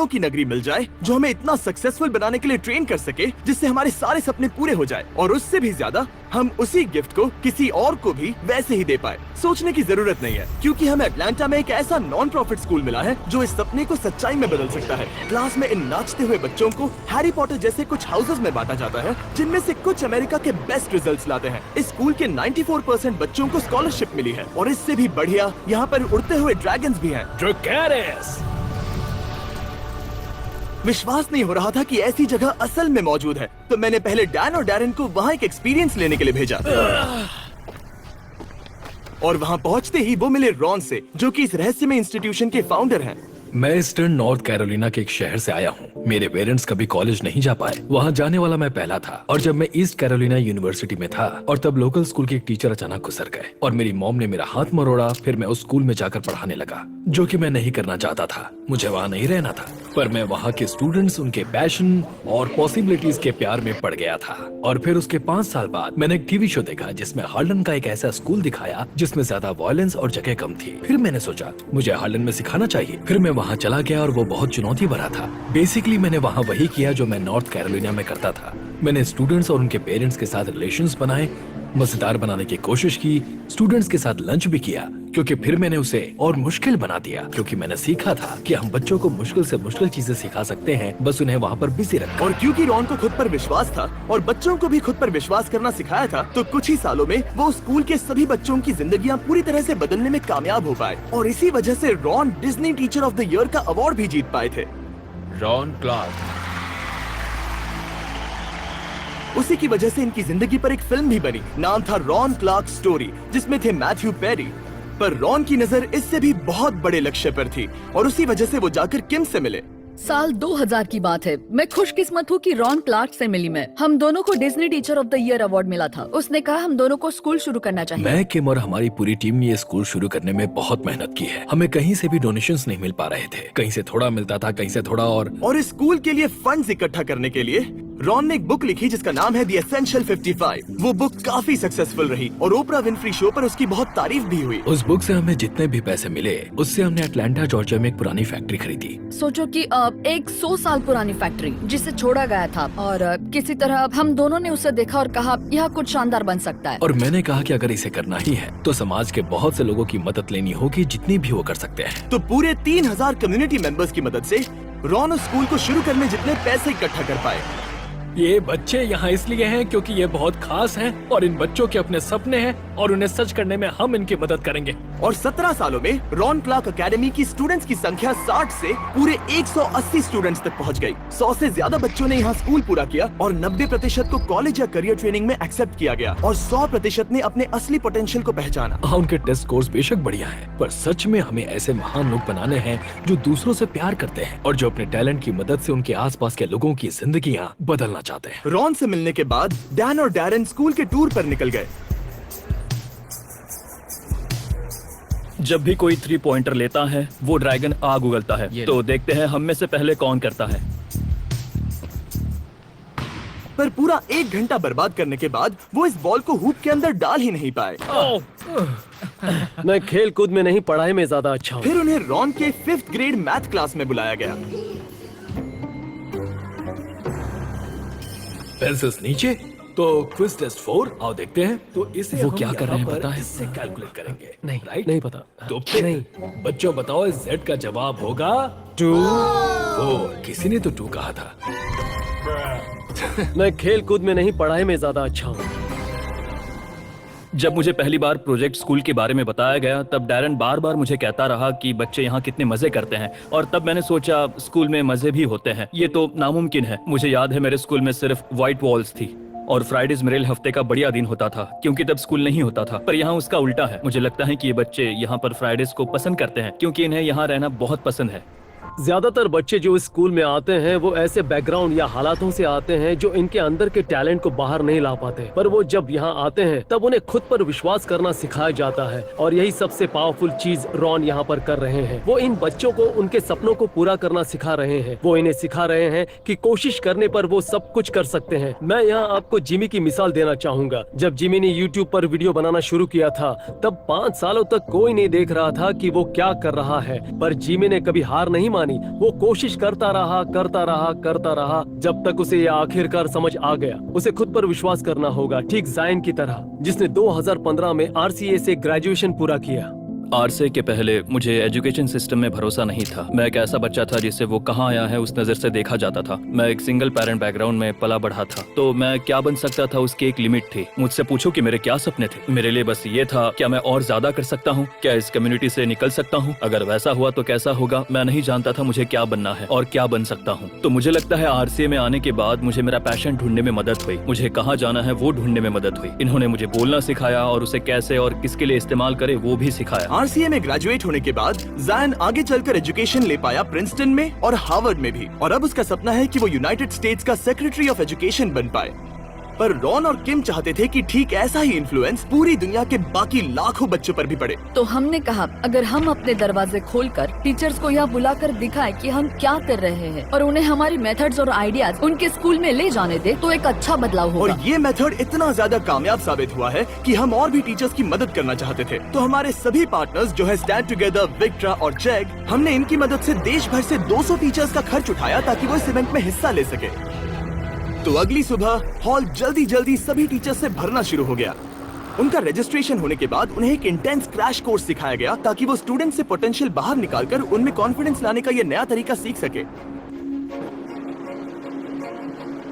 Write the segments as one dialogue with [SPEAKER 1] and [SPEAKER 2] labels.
[SPEAKER 1] सपनों की नगरी मिल जाए जो हमें इतना सक्सेसफुल बनाने के लिए ट्रेन कर सके जिससे हमारे सारे सपने पूरे हो जाए, और उससे भी ज्यादा हम उसी गिफ्ट को किसी और को भी वैसे ही दे पाए। सोचने की जरूरत नहीं है, क्योंकि हमें अटलांटा में एक ऐसा नॉन प्रॉफिट स्कूल मिला है जो इस सपने को सच्चाई में बदल सकता है। क्लास में इन नाचते हुए बच्चों को हैरी पॉटर जैसे कुछ हाउसेस में बांटा जाता है, जिनमें से कुछ अमेरिका के बेस्ट रिजल्ट्स लाते हैं। इस स्कूल के 94% बच्चों को स्कॉलरशिप मिली है, और इससे भी बढ़िया यहाँ पर उड़ते हुए ड्रैगन्स भी हैं।
[SPEAKER 2] ड्रैगन्स!
[SPEAKER 1] विश्वास नहीं हो रहा था कि ऐसी जगह असल में मौजूद है, तो मैंने पहले डैन और डैरन को वहाँ एक एक्सपीरियंस लेने के लिए भेजा। और वहाँ पहुँचते ही वो मिले रॉन से, जो कि इस रहस्यमय इंस्टीट्यूशन के फाउंडर हैं।
[SPEAKER 2] मैं ईस्टर्न नॉर्थ कैरोलिना के एक शहर से आया हूँ। मेरे पेरेंट्स कभी कॉलेज नहीं जा पाए, वहाँ जाने वाला मैं पहला था। और जब मैं ईस्ट कैरोलिना यूनिवर्सिटी में था, और तब लोकल स्कूल के एक टीचर अचानक गुजर गए, और मेरी मॉम ने मेरा हाथ मरोड़ा। फिर मैं उस स्कूल में जाकर पढ़ाने लगा, जो कि मैं नहीं करना चाहता था। मुझे वहाँ नहीं रहना था, पर मैं वहाँ के स्टूडेंट्स, उनके पैशन और पॉसिबिलिटीज के प्यार में पड़ गया था। और फिर उसके 5 साल बाद मैंने एक टीवी शो देखा जिसमें हार्लन का एक ऐसा स्कूल दिखाया जिसमें ज्यादा वायलेंस और जगह कम थी। फिर मैंने सोचा मुझे हार्लन में सिखाना चाहिए। फिर मैं वहाँ चला गया, और वो बहुत चुनौती भरा था। बेसिकली मैंने वहाँ वही किया जो मैं नॉर्थ कैरोलिना में करता था। मैंने स्टूडेंट्स और उनके पेरेंट्स के साथ रिलेशंस बनाए, मजेदार बनाने की कोशिश की, स्टूडेंट्स के साथ लंच भी किया, क्योंकि फिर मैंने उसे और मुश्किल बना दिया, क्योंकि मैंने सीखा था कि हम बच्चों को मुश्किल से मुश्किल चीजें सिखा सकते हैं, बस उन्हें वहाँ पर बिजी रखकर।
[SPEAKER 1] और क्योंकि रॉन को खुद पर विश्वास था और बच्चों को भी खुद पर विश्वास करना सिखाया था, तो कुछ ही सालों में वो स्कूल के सभी बच्चों की जिंदगियां पूरी तरह से बदलने में कामयाब हो पाए। और इसी वजह से Ron Disney teacher of the year का अवार्ड भी जीत पाए थे।
[SPEAKER 2] Ron Clark.
[SPEAKER 1] उसी की वजह से इनकी जिंदगी पर एक फिल्म भी बनी, नाम था रॉन क्लार्क स्टोरी, जिसमें थे मैथ्यू पेरी। पर रॉन की नजर इससे भी बहुत बड़े लक्ष्य पर थी, और उसी वजह से वो जाकर किम से मिले।
[SPEAKER 3] साल 2000 की बात है। मैं खुशकिस्मत हूँ कि रॉन क्लार्क से मिली मैं। हम दोनों को Disney teacher of the year award मिला था। उसने कहा हम दोनों को स्कूल शुरू करना चाहिए।
[SPEAKER 2] मैं, किम और हमारी पूरी टीम ने ये स्कूल शुरू करने में बहुत मेहनत की है। हमें कहीं से भी डोनेशंस नहीं मिल पा रहे थे, कहीं से थोड़ा मिलता था, कहीं से थोड़ा। और
[SPEAKER 1] इस स्कूल के लिए फंड्स इकट्ठा करने के लिए रॉन ने एक बुक लिखी जिसका नाम है द एसेंशियल 55। वो बुक काफी सक्सेसफुल रही और ओपरा विनफ्री शो पर उसकी बहुत तारीफ भी हुई।
[SPEAKER 2] उस बुक से हमें जितने भी पैसे मिले, उससे हमने अटलांटा जॉर्जिया में एक पुरानी फैक्ट्री खरीदी।
[SPEAKER 3] सोचो कि एक 100 साल पुरानी फैक्ट्री जिसे छोड़ा गया था, और किसी तरह हम दोनों ने उसे देखा और कहा यह कुछ शानदार बन सकता है।
[SPEAKER 2] और मैंने कहा कि अगर इसे करना ही है तो समाज के बहुत से लोगों की मदद लेनी होगी, जितनी भी वो कर सकते हैं।
[SPEAKER 1] तो पूरे 3000 कम्युनिटी मेंबर्स की मदद से रॉन उस स्कूल को शुरू करने जितने पैसे इकट्ठा कर पाए।
[SPEAKER 2] ये बच्चे यहाँ इसलिए हैं क्योंकि ये बहुत खास हैं, और इन बच्चों के अपने सपने हैं, और उन्हें सच करने में हम इनकी मदद करेंगे।
[SPEAKER 1] और 17 सालों में रॉन क्लार्क एकेडमी की स्टूडेंट्स की संख्या 60 से पूरे 180 स्टूडेंट्स तक पहुँच गई। 100 से ज्यादा बच्चों ने यहाँ स्कूल पूरा किया, और 90% को कॉलेज या करियर ट्रेनिंग में एक्सेप्ट किया गया, और 100% ने अपने असली पोटेंशियल को पहचाना।
[SPEAKER 2] उनके टेस्ट स्कोर्स बेशक बढ़िया हैं, पर सच में हमें ऐसे महान लोग बनाने हैं जो दूसरों से प्यार करते हैं, और जो अपने टैलेंट की मदद से उनके आसपास के लोगों की जिंदगियाँ बदलना चाहते हैं।
[SPEAKER 1] रॉन से मिलने के बाद डैन और डैरन स्कूल के टूर पर निकल गए।
[SPEAKER 4] जब भी कोई 3 पॉइंटर लेता है वो ड्रैगन आग उगलता है। तो देखते हैं हम में से पहले कौन करता है।
[SPEAKER 1] पर पूरा 1 घंटा बर्बाद करने के बाद वो इस बॉल को हूप के अंदर डाल ही नहीं पाए।
[SPEAKER 5] मैं खेल कूद में नहीं, पढ़ाई में ज्यादा अच्छा हूँ।
[SPEAKER 1] फिर उन्हें रॉन के 5th ग्रेड मैथ क्लास में बुलाया गया।
[SPEAKER 2] पेंसिल्स नीचे, तो क्विज टेस्ट 4 आओ देखते हैं। तो इसे
[SPEAKER 5] वो
[SPEAKER 2] हम
[SPEAKER 5] क्या कर रहे हैं
[SPEAKER 2] यहाँ
[SPEAKER 5] पता
[SPEAKER 2] पर
[SPEAKER 5] है?
[SPEAKER 2] इससे कैलकुलेट करेंगे।
[SPEAKER 5] नहीं,
[SPEAKER 2] राइट?
[SPEAKER 5] नहीं पता।
[SPEAKER 2] तो फिर
[SPEAKER 5] नहीं।
[SPEAKER 2] बच्चों बताओ, इस Z का जवाब होगा 2। किसी ने तो 2 कहा था।
[SPEAKER 5] मैं खेल कूद में नहीं, पढ़ाई में ज्यादा अच्छा हूँ।
[SPEAKER 4] जब मुझे पहली बार प्रोजेक्ट स्कूल के बारे में बताया गया, तब डैरन बार बार मुझे कहता रहा कि बच्चे यहाँ कितने मजे करते हैं, और तब मैंने सोचा स्कूल में मजे भी होते हैं, ये तो नामुमकिन है। मुझे याद है मेरे स्कूल में सिर्फ व्हाइट वॉल्स थी, और फ्राइडेज मेरे हफ्ते का बढ़िया दिन होता था, क्योंकि तब स्कूल नहीं होता था। पर यहाँ उसका उल्टा है। मुझे लगता है कि ये बच्चे यहाँ पर फ्राइडेज को पसंद करते हैं, क्योंकि इन्हें यहाँ रहना बहुत पसंद है।
[SPEAKER 5] ज्यादातर बच्चे जो इस स्कूल में आते हैं वो ऐसे बैकग्राउंड या हालातों से आते हैं जो इनके अंदर के टैलेंट को बाहर नहीं ला पाते, पर वो जब यहाँ आते हैं तब उन्हें खुद पर विश्वास करना सिखाया जाता है। और यही सबसे पावरफुल चीज रॉन यहाँ पर कर रहे हैं। वो इन बच्चों को उनके सपनों को पूरा करना सिखा रहे हैं। वो इन्हें सिखा रहे हैं कि कोशिश करने पर वो सब कुछ कर सकते हैं। मैं यहाँ आपको जिमी की मिसाल देना चाहूंगा। जब जिमी ने यूट्यूब पर वीडियो बनाना शुरू किया था, तब 5 सालों तक कोई नहीं देख रहा था कि वो क्या कर रहा है, पर जिमी ने कभी हार नहीं मानी। वो कोशिश करता रहा जब तक उसे ये आखिरकार समझ आ गया। उसे खुद पर विश्वास करना होगा, ठीक जायन की तरह जिसने 2015 में RCA से ग्रेजुएशन पूरा किया।
[SPEAKER 4] आरसे के पहले मुझे एजुकेशन सिस्टम में भरोसा नहीं था। मैं एक ऐसा बच्चा था जिसे वो कहाँ आया है उस नजर से देखा जाता था। मैं एक सिंगल पेरेंट बैकग्राउंड में पला बढ़ा था, तो मैं क्या बन सकता था उसकी एक लिमिट थी। मुझसे पूछो कि मेरे क्या सपने थे, मेरे लिए बस ये था क्या मैं और ज्यादा कर सकता हूँ, क्या इस कम्युनिटी से निकल सकता हूँ। अगर वैसा हुआ तो कैसा होगा। मैं नहीं जानता था मुझे क्या बनना है और क्या बन सकता हूँ। तो मुझे लगता है RCA में आने के बाद मुझे मेरा पैशन ढूंढने में मदद हुई। मुझे कहाँ जाना है वो ढूंढने में मदद हुई। इन्होंने मुझे बोलना सिखाया और उसे कैसे और किसके लिए इस्तेमाल करे वो भी सिखाया।
[SPEAKER 1] RCA में ग्रेजुएट होने के बाद जायन आगे चलकर एजुकेशन ले पाया प्रिंसटन में और हार्वर्ड में भी, और अब उसका सपना है कि वो यूनाइटेड स्टेट्स का सेक्रेटरी ऑफ एजुकेशन बन पाए। पर रॉन और किम चाहते थे कि ठीक ऐसा ही इन्फ्लुएंस पूरी दुनिया के बाकी लाखों बच्चों पर भी पड़े।
[SPEAKER 3] तो हमने कहा अगर हम अपने दरवाजे खोलकर टीचर्स को यहाँ बुलाकर दिखाएं कि हम क्या कर रहे हैं और उन्हें हमारी मेथड्स और आइडियाज उनके स्कूल में ले जाने दे तो एक अच्छा बदलाव होगा।
[SPEAKER 1] और ये मेथड इतना ज्यादा कामयाब साबित हुआ है कि हम और भी टीचर्स की मदद करना चाहते थे। तो हमारे सभी पार्टनर्स जो है स्टैंड टुगेदर, विक्ट्रा और चेग, हमने इनकी मदद से देश भर से 200 टीचर्स का खर्च उठाया ताकि वो इस इवेंट में हिस्सा ले सके। तो अगली सुबह हॉल जल्दी सभी टीचर्स से भरना शुरू हो गया। उनका रजिस्ट्रेशन होने के बाद उन्हें एक इंटेंस क्रैश कोर्स सिखाया गया ताकि वो स्टूडेंट से पोटेंशियल बाहर निकालकर उनमें कॉन्फिडेंस लाने का ये नया तरीका सीख सके।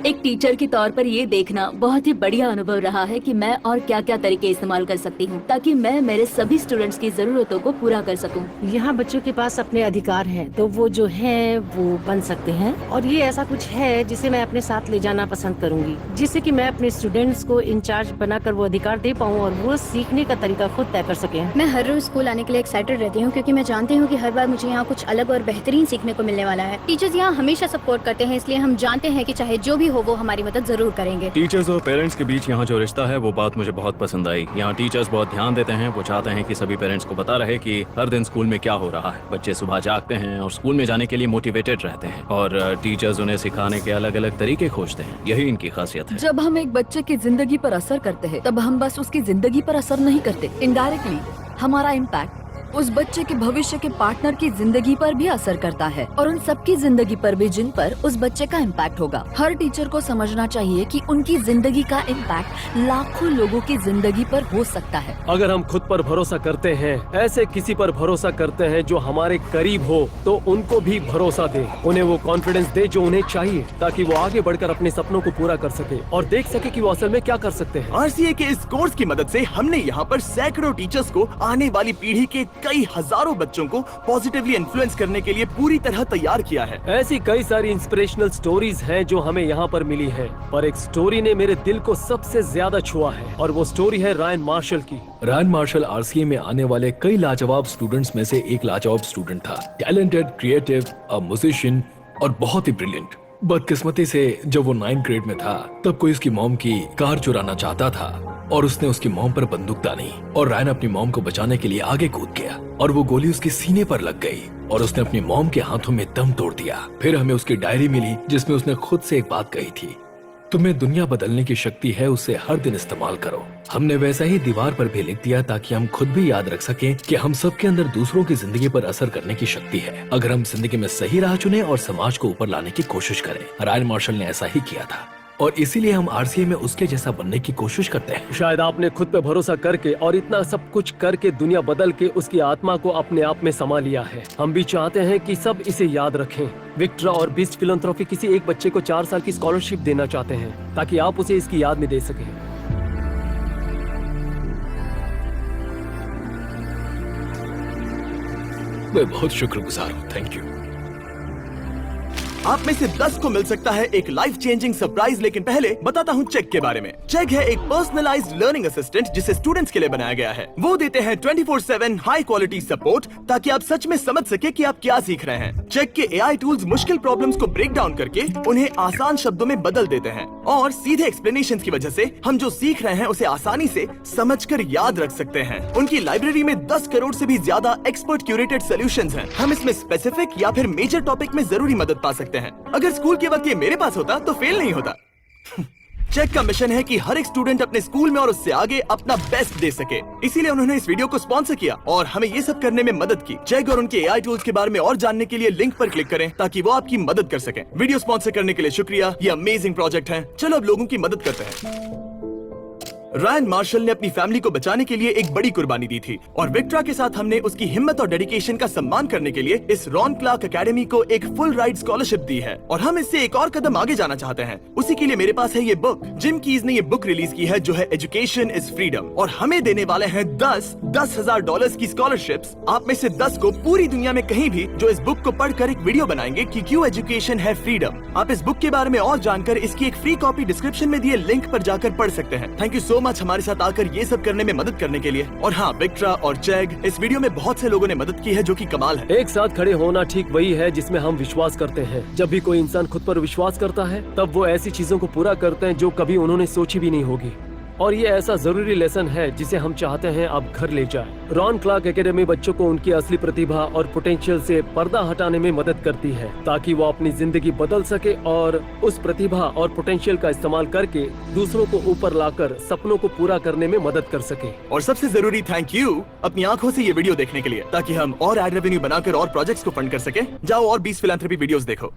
[SPEAKER 6] एक टीचर के तौर पर ये देखना बहुत ही बढ़िया अनुभव रहा है कि मैं और क्या क्या तरीके इस्तेमाल कर सकती हूँ ताकि मैं मेरे सभी स्टूडेंट्स की जरूरतों को पूरा कर सकूँ।
[SPEAKER 7] यहाँ बच्चों के पास अपने अधिकार हैं, तो वो जो है वो बन सकते हैं, और ये ऐसा कुछ है जिसे मैं अपने साथ ले जाना पसंद करूंगी, जिससे कि मैं अपने स्टूडेंट्स को इंचार्ज बनाकर वो अधिकार दे पाऊँ और वो सीखने का तरीका खुद तय कर सके।
[SPEAKER 8] मैं हर रोज स्कूल आने के लिए एक्साइटेड रहती हूँ क्योंकि मैं जानती हूँ कि हर बार मुझे यहाँ कुछ अलग और बेहतरीन सीखने को मिलने वाला है। टीचर्स यहाँ हमेशा सपोर्ट करते हैं, इसलिए हम जानते हैं कि चाहे जो भी हो वो हमारी मदद जरूर करेंगे।
[SPEAKER 9] टीचर्स और पेरेंट्स के बीच यहाँ जो रिश्ता है वो बात मुझे बहुत पसंद आई। यहाँ टीचर्स बहुत ध्यान देते हैं। वो चाहते हैं कि सभी पेरेंट्स को पता रहे कि हर दिन स्कूल में क्या हो रहा है। बच्चे सुबह जागते हैं और स्कूल में जाने के लिए मोटिवेटेड रहते हैं, और टीचर्स उन्हें सिखाने के अलग अलग तरीके खोजते हैं। यही इनकी खासियत है।
[SPEAKER 3] जब हम एक बच्चे की जिंदगी पर असर करते हैं तब हम बस उसकी जिंदगी पर असर नहीं करते, इनडायरेक्टली हमारा इम्पैक्ट उस बच्चे के भविष्य के पार्टनर की जिंदगी पर भी असर करता है और उन सबकी जिंदगी पर भी जिन पर उस बच्चे का इम्पैक्ट होगा। हर टीचर को समझना चाहिए कि उनकी जिंदगी का इम्पैक्ट लाखों लोगों की जिंदगी पर हो सकता है।
[SPEAKER 5] अगर हम खुद पर भरोसा करते हैं, ऐसे किसी पर भरोसा करते हैं जो हमारे करीब हो, तो उनको भी भरोसा दे, उन्हें वो कॉन्फिडेंस दे जो उन्हें चाहिए ताकि वो आगे बढ़कर अपने सपनों को पूरा कर सके और देख सके कि वो असल में क्या कर सकते हैं।
[SPEAKER 1] RCA के इस कोर्स की मदद से हमने यहाँ पर सैकड़ों टीचर्स को आने वाली पीढ़ी के कई हजारों बच्चों को पॉजिटिवली इन्फ्लुएंस करने के लिए पूरी तरह तैयार किया है।
[SPEAKER 5] ऐसी कई सारी इंस्पिरेशनल स्टोरीज हैं जो हमें यहाँ पर मिली हैं, पर एक स्टोरी ने मेरे दिल को सबसे ज्यादा छुआ है और वो स्टोरी है रायन मार्शल की।
[SPEAKER 2] रायन मार्शल RCA में आने वाले कई लाजवाब स्टूडेंट्स में से एक लाजवाब स्टूडेंट था। टैलेंटेड, क्रिएटिव, अ म्यूजिशियन और बहुत ही ब्रिलियंट। बदकिस्मती से जब वो 9th ग्रेड में था तब कोई उसकी मॉम की कार चुराना चाहता था और उसने उसकी मॉम पर बंदूक तानी और रायन अपनी मॉम को बचाने के लिए आगे कूद गया और वो गोली उसके सीने पर लग गई और उसने अपनी मॉम के हाथों में दम तोड़ दिया। फिर हमें उसकी डायरी मिली जिसमें उसने खुद से एक बात कही थी, तुम्हें दुनिया बदलने की शक्ति है, उसे हर दिन इस्तेमाल करो। हमने वैसा ही दीवार पर भी लिख दिया ताकि हम खुद भी याद रख सकें कि हम सबके अंदर दूसरों की जिंदगी पर असर करने की शक्ति है अगर हम जिंदगी में सही राह चुने और समाज को ऊपर लाने की कोशिश करें। रायन मार्शल ने ऐसा ही किया था और इसीलिए हम RCA में उसके जैसा बनने की कोशिश करते हैं।
[SPEAKER 5] शायद आपने खुद पे भरोसा करके और इतना सब कुछ करके दुनिया बदल के उसकी आत्मा को अपने आप में समा लिया है। हम भी चाहते हैं कि सब इसे याद रखें। विक्ट्रा और बीस्ट फिलैंथ्रोपी किसी एक बच्चे को 4 साल की स्कॉलरशिप देना चाहते हैं ताकि आप उसे इसकी याद में दे सकें।
[SPEAKER 2] मैं बहुत शुक्रगुजार हूँ, थैंक यू।
[SPEAKER 1] आप में से 10 को मिल सकता है एक लाइफ चेंजिंग सरप्राइज, लेकिन पहले बताता हूँ चेक के बारे में। चेक है एक पर्सनलाइज्ड लर्निंग असिस्टेंट जिसे स्टूडेंट्स के लिए बनाया गया है। वो देते हैं 24/7 हाई क्वालिटी सपोर्ट ताकि आप सच में समझ सके कि आप क्या सीख रहे हैं। चेक के AI टूल्स मुश्किल प्रॉब्लम्स को ब्रेक डाउन करके उन्हें आसान शब्दों में बदल देते हैं और सीधे एक्सप्लेनेशंस की वजह से हम जो सीख रहे हैं उसे आसानी से समझकर याद रख सकते हैं। उनकी लाइब्रेरी में 10 करोड़ से भी ज्यादा एक्सपर्ट क्यूरेटेड सॉल्यूशंस हैं। हम इसमें स्पेसिफिक या फिर मेजर टॉपिक में जरूरी मदद पा सकते हैं। अगर स्कूल के वक्त ये मेरे पास होता तो फेल नहीं होता। चेक का मिशन है कि हर एक स्टूडेंट अपने स्कूल में और उससे आगे अपना बेस्ट दे सके, इसीलिए उन्होंने इस वीडियो को स्पॉन्सर किया और हमें ये सब करने में मदद की। चेक और उनके AI टूल्स के बारे में और जानने के लिए लिंक पर क्लिक करें ताकि वो आपकी मदद कर सकें। वीडियो स्पॉन्सर करने के लिए शुक्रिया, ये अमेजिंग प्रोजेक्ट है। चलो अब लोगों की मदद करते हैं। रायन मार्शल ने अपनी फैमिली को बचाने के लिए एक बड़ी कुर्बानी दी थी और विक्ट्रा के साथ हमने उसकी हिम्मत और डेडिकेशन का सम्मान करने के लिए इस रॉन क्लार्क एकेडमी को एक फुल राइड स्कॉलरशिप दी है और हम इससे एक और कदम आगे जाना चाहते हैं। उसी के लिए मेरे पास है ये बुक। जिम कीज ने ये बुक रिलीज की है जो है एजुकेशन इज फ्रीडम और हमें देने वाले हैं 10,000 डॉलर्स की स्कॉलरशिप्स। आप में से 10 को पूरी दुनिया में कहीं भी जो इस बुक को पढ़कर एक वीडियो बनाएंगे कि क्यों एजुकेशन है फ्रीडम। आप इस बुक के बारे में और जानकर इसकी एक फ्री कॉपी डिस्क्रिप्शन में दिए लिंक पर जाकर पढ़ सकते हैं। थैंक यू सो मच हमारे साथ आकर ये सब करने में मदद करने के लिए। और हाँ, विक्ट्रा और चैग, इस वीडियो में बहुत से लोगों ने मदद की है जो कि कमाल है।
[SPEAKER 5] एक साथ खड़े होना ठीक वही है जिसमें हम विश्वास करते हैं। जब भी कोई इंसान खुद पर विश्वास करता है तब वो ऐसी चीजों को पूरा करते हैं जो कभी उन्होंने सोची भी नहीं होगी। और ये ऐसा जरूरी लेसन है जिसे हम चाहते हैं आप घर ले जाएं। रॉन क्लार्क एकेडमी बच्चों को उनकी असली प्रतिभा और पोटेंशियल से पर्दा हटाने में मदद करती है ताकि वो अपनी जिंदगी बदल सके और उस प्रतिभा और पोटेंशियल का इस्तेमाल करके दूसरों को ऊपर लाकर सपनों को पूरा करने में मदद कर सके।
[SPEAKER 1] और सबसे जरूरी थैंक यू अपनी आंखों से ये वीडियो देखने के लिए ताकि हम और एड रेवेन्यू बनाकर और प्रोजेक्ट्स को फंड कर सके। जाओ और 20 फिलैंथ्रोपी वीडियोस देखो।